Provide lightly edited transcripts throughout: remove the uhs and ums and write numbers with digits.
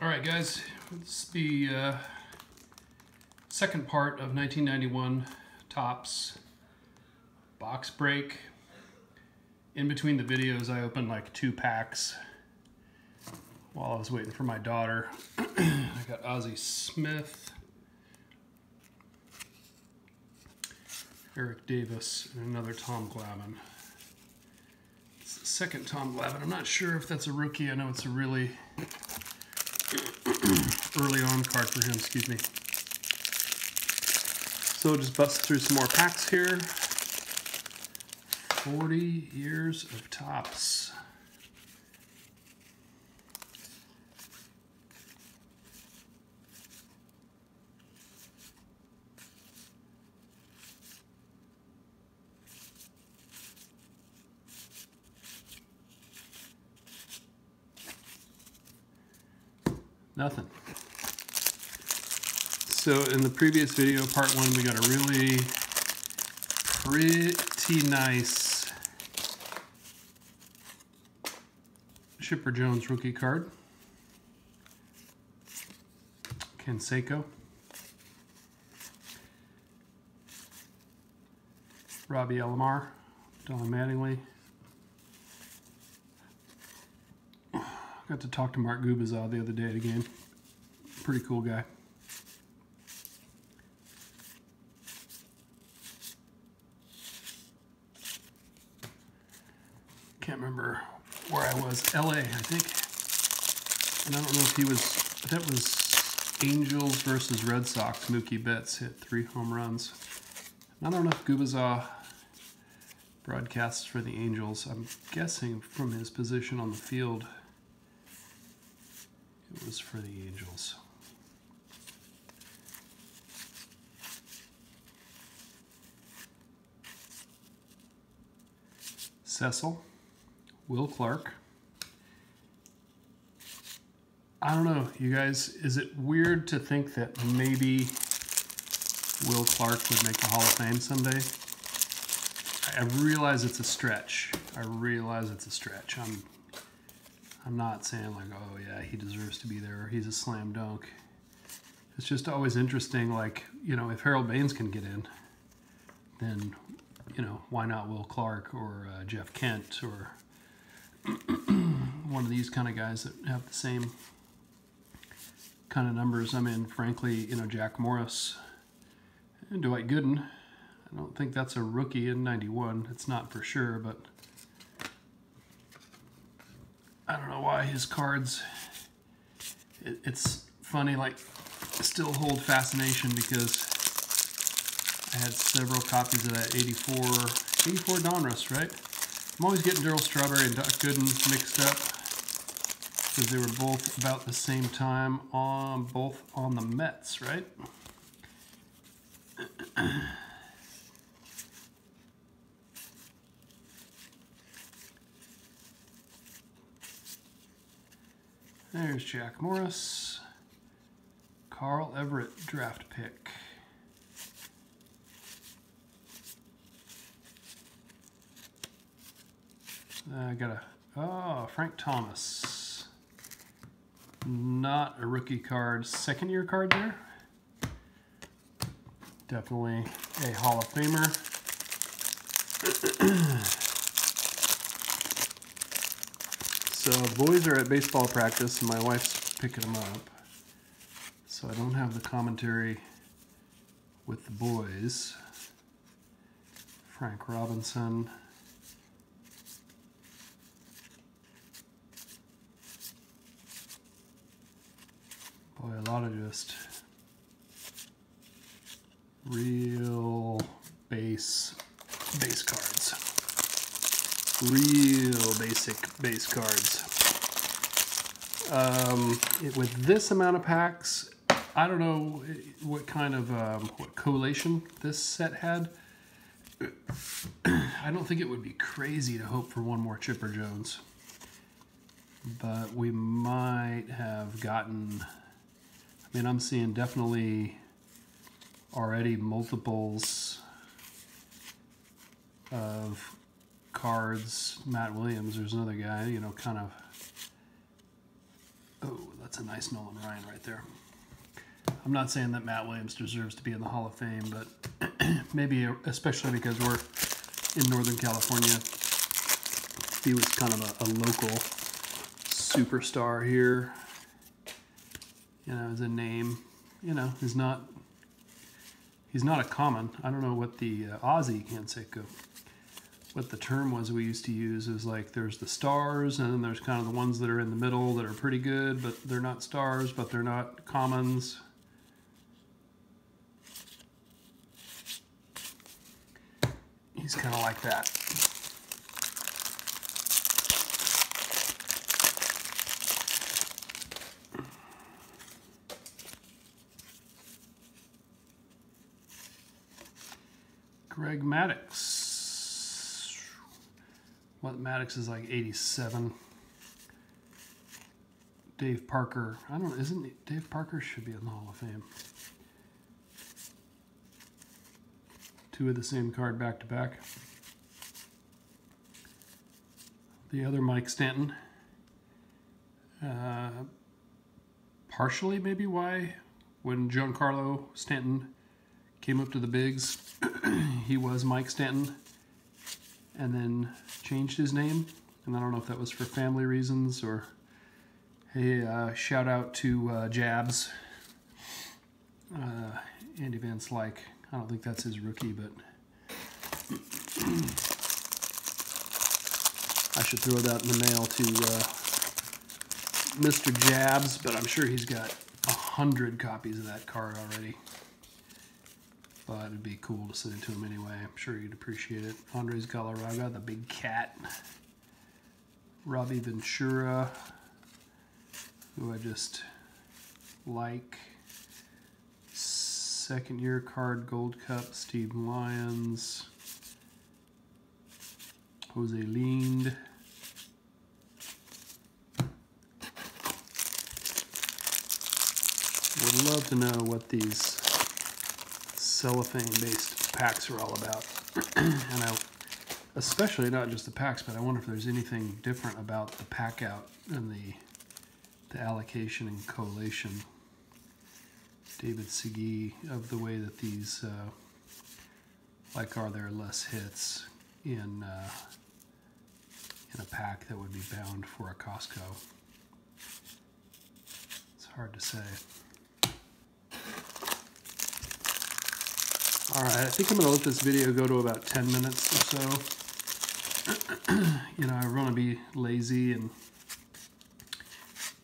All right, guys, this is the second part of 1991 Topps box break. In between the videos, I opened like 2 packs while I was waiting for my daughter. I got Ozzie Smith, Eric Davis, and another Tom Glavine. It's the second Tom Glavine. I'm not sure if that's a rookie. I know it's a really early on card for him, excuse me. So just bust through some more packs here. 40 years of Topps. Nothing. So in the previous video, part 1, we got a really pretty nice Chipper Jones rookie card. Canseco. Robbie Alomar. Don Mattingly. Got to talk to Mark Gubicza the other day at a game. Pretty cool guy. Can't remember where I was. LA, I think. And I don't know if he was, that was Angels versus Red Sox. Mookie Betts hit 3 home runs. I don't know if Gubicza broadcasts for the Angels. I'm guessing from his position on the field, it was for the Angels. Cecil, Will Clark. I don't know, you guys, is it weird to think that maybe Will Clark would make the Hall of Fame someday? I realize it's a stretch. I'm not saying like, oh yeah, he deserves to be there, or he's a slam dunk. It's just always interesting, like, you know, if Harold Baines can get in, then, you know, why not Will Clark or Jeff Kent or one of these kind of guys that have the same kind of numbers. I mean, frankly, you know, Jack Morris and Dwight Gooden. I don't think that's a rookie in 91. It's not for sure, but I don't know why his cards, it's funny, like, still hold fascination because I had several copies of that 84 Donruss, right? I'm always getting Darryl Strawberry and Doc Gooden mixed up because they were both about the same time, both on the Mets, right? There's Jack Morris, Carl Everett draft pick. I got Frank Thomas. Not a rookie card, second year card there. Definitely a Hall of Famer. So the boys are at baseball practice and my wife's picking them up. So I don't have the commentary with the boys. Frank Robinson. Boy, a lot of just real base cards. Real basic base cards. With this amount of packs, I don't know what kind of what collation this set had. I don't think it would be crazy to hope for one more Chipper Jones, but we might have gotten. I mean, I'm seeing definitely already multiples of cards. Matt Williams, there's another guy, you know, kind of. Oh, that's a nice Nolan Ryan right there. I'm not saying that Matt Williams deserves to be in the Hall of Fame, but maybe especially because we're in Northern California, he was kind of a local superstar here. You know, as a name, you know, he's not a common. I don't know what the Aussie, can't say what the term was we used to use. Is like there's the stars, and then there's kind of the ones that are in the middle that are pretty good, but they're not stars, but they're not commons. He's kind of like that. Greg Maddux. What, Maddux is like 87. Dave Parker. I don't know, isn't Dave Parker should be in the Hall of Fame. Two of the same card back to back. The other Mike Stanton. Partially maybe why when Giancarlo Stanton came up to the bigs, he was Mike Stanton and then changed his name. And I don't know if that was for family reasons or, hey, shout out to Jabs. Andy Van Slyke. I don't think that's his rookie, but I should throw that in the mail to Mr. Jabs, but I'm sure he's got 100 copies of that card already. But it'd be cool to send it to him anyway. I'm sure he'd appreciate it. Andres Galarraga, the big cat. Robbie Ventura, who I just like. Second year card, Gold Cup, Steve Lyons, Jose Lind. Would love to know what these cellophane-based packs are all about. And especially not just the packs, but I wonder if there's anything different about the pack out and the allocation and collation. David Segui, of the way that these, like, are there less hits in a pack that would be bound for a Costco? It's hard to say. All right, I think I'm going to let this video go to about 10 minutes or so. You know, I want to be lazy and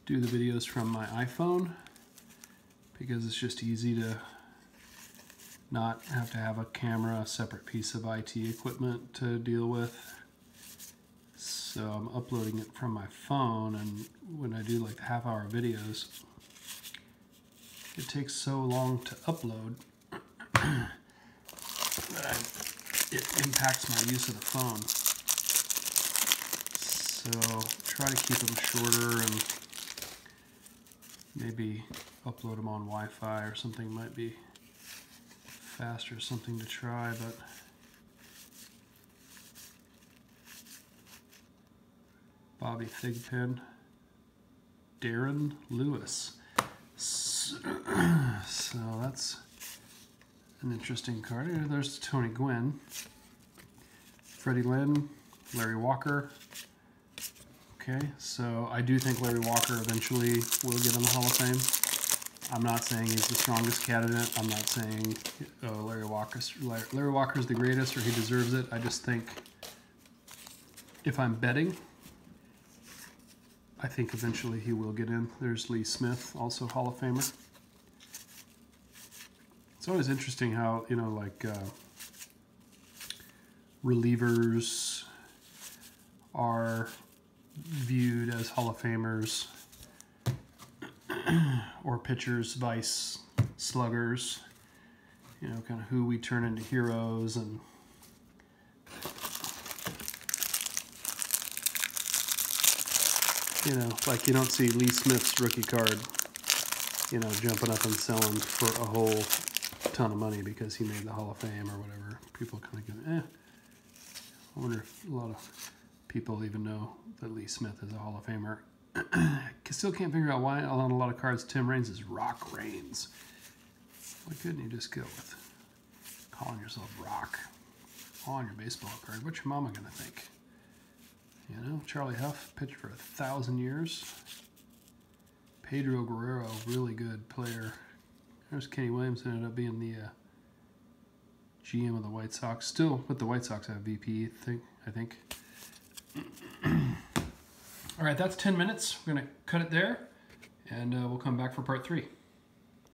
do the videos from my iPhone, because it's just easy to not have to have a camera, a separate piece of IT equipment to deal with. So I'm uploading it from my phone, and when I do like half-hour videos, it takes so long to upload that it impacts my use of the phone. So try to keep them shorter and maybe upload them on Wi-Fi or something might be faster, something to try, but Bobby Thigpen, Darren Lewis. So that's an interesting card. There's Tony Gwynn, Freddie Lynn, Larry Walker. Okay, so I do think Larry Walker eventually will get in the Hall of Fame. I'm not saying he's the strongest candidate. I'm not saying Larry Walker's the greatest or he deserves it. I just think if I'm betting, I think eventually he will get in. There's Lee Smith, also Hall of Famer. It's always interesting how, you know, like relievers are viewed as Hall of Famers, or pitchers, vice sluggers, you know, kind of who we turn into heroes. And you know, like you don't see Lee Smith's rookie card, you know, jumping up and selling for a whole ton of money because he made the Hall of Fame or whatever. People kind of go, I wonder if a lot of people even know that Lee Smith is a Hall of Famer. I still can't figure out why on a lot of cards Tim Raines is Rock Raines. Why couldn't you just go with calling yourself Rock on your baseball card? What's your mama gonna think? You know, Charlie Huff pitched for 1,000 years. Pedro Guerrero, really good player. There's Kenny Williams, ended up being the GM of the White Sox. Still with the White Sox at VP, I think. All right, that's 10 minutes. We're gonna cut it there, and we'll come back for part 3.